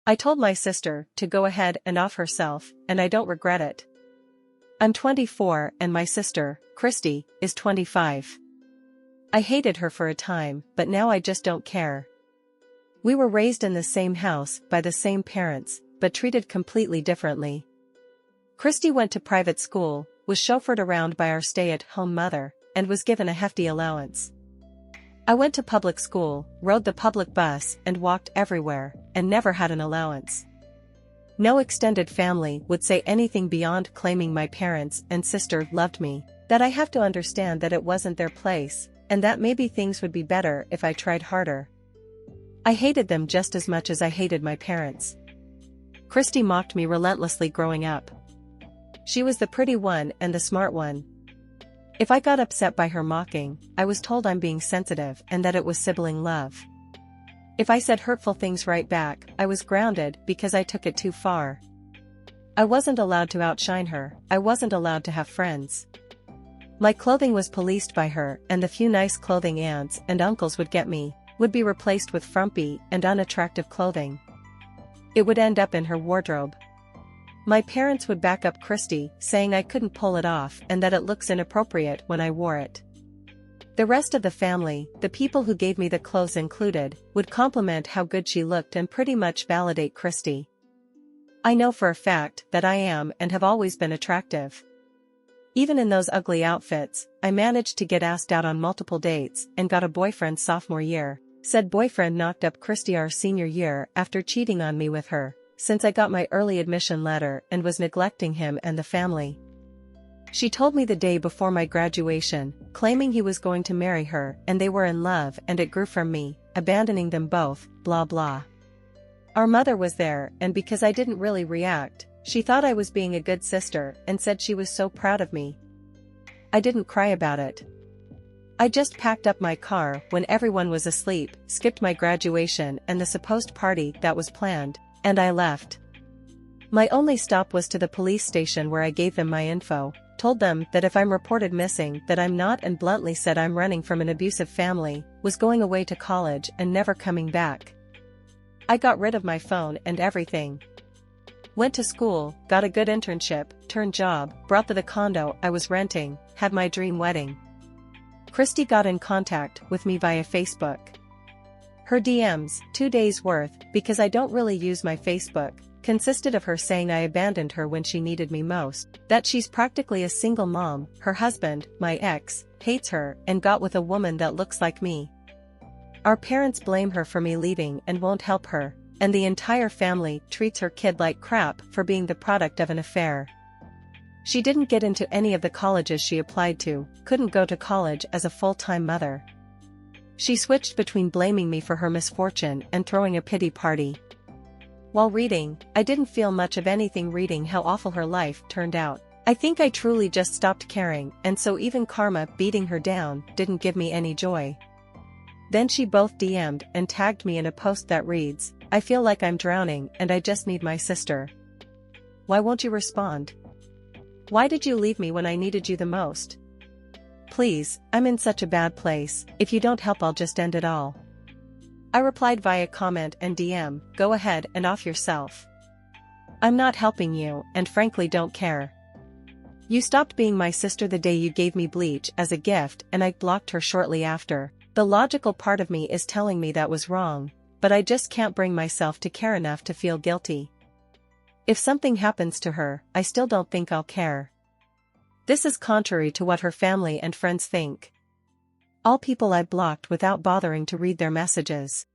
I told my sister to go ahead and off herself, and I don't regret it. I'm 24 and my sister, Christy, is 25. I hated her for a time, but now I just don't care. We were raised in the same house by the same parents, but treated completely differently. Christy went to private school, was chauffeured around by our stay-at-home mother, and was given a hefty allowance. I went to public school, rode the public bus and walked everywhere, and never had an allowance. No extended family would say anything beyond claiming my parents and sister loved me, that I have to understand that it wasn't their place, and that maybe things would be better if I tried harder. I hated them just as much as I hated my parents. Christy mocked me relentlessly growing up. She was the pretty one and the smart one. If I got upset by her mocking, I was told I'm being sensitive and that it was sibling love. If I said hurtful things right back, I was grounded because I took it too far. I wasn't allowed to outshine her, I wasn't allowed to have friends. My clothing was policed by her, and the few nice clothing aunts and uncles would get me would be replaced with frumpy and unattractive clothing. It would end up in her wardrobe. My parents would back up Christy, saying I couldn't pull it off and that it looks inappropriate when I wore it. The rest of the family, the people who gave me the clothes included, would compliment how good she looked and pretty much validate Christy. I know for a fact that I am and have always been attractive. Even in those ugly outfits, I managed to get asked out on multiple dates and got a boyfriend sophomore year. Said boyfriend knocked up Christy our senior year after cheating on me with her, since I got my early admission letter and was neglecting him and the family. She told me the day before my graduation, claiming he was going to marry her and they were in love and it grew from me, abandoning them both, blah blah. Our mother was there and because I didn't really react, she thought I was being a good sister and said she was so proud of me. I didn't cry about it. I just packed up my car when everyone was asleep, skipped my graduation and the supposed party that was planned, and I left. My only stop was to the police station where I gave them my info, told them that if I'm reported missing that I'm not and bluntly said I'm running from an abusive family, was going away to college and never coming back. I got rid of my phone and everything. Went to school, got a good internship, turned job, brought the condo I was renting, had my dream wedding. Christy got in contact with me via Facebook. Her DMs, 2 days worth, because I don't really use my Facebook, consisted of her saying I abandoned her when she needed me most, that she's practically a single mom, her husband, my ex, hates her and got with a woman that looks like me. Our parents blame her for me leaving and won't help her, and the entire family treats her kid like crap for being the product of an affair. She didn't get into any of the colleges she applied to, couldn't go to college as a full-time mother. She switched between blaming me for her misfortune and throwing a pity party. While reading, I didn't feel much of anything reading how awful her life turned out. I think I truly just stopped caring, and so even karma beating her down didn't give me any joy. Then she both DM'd and tagged me in a post that reads, "I feel like I'm drowning and I just need my sister. Why won't you respond? Why did you leave me when I needed you the most? Please, I'm in such a bad place, if you don't help I'll just end it all." I replied via comment and DM, "Go ahead and off yourself. I'm not helping you and frankly don't care. You stopped being my sister the day you gave me bleach as a gift and I blocked her shortly after. The logical part of me is telling me that was wrong, but I just can't bring myself to care enough to feel guilty. If something happens to her, I still don't think I'll care." This is contrary to what her family and friends think. All people I blocked without bothering to read their messages.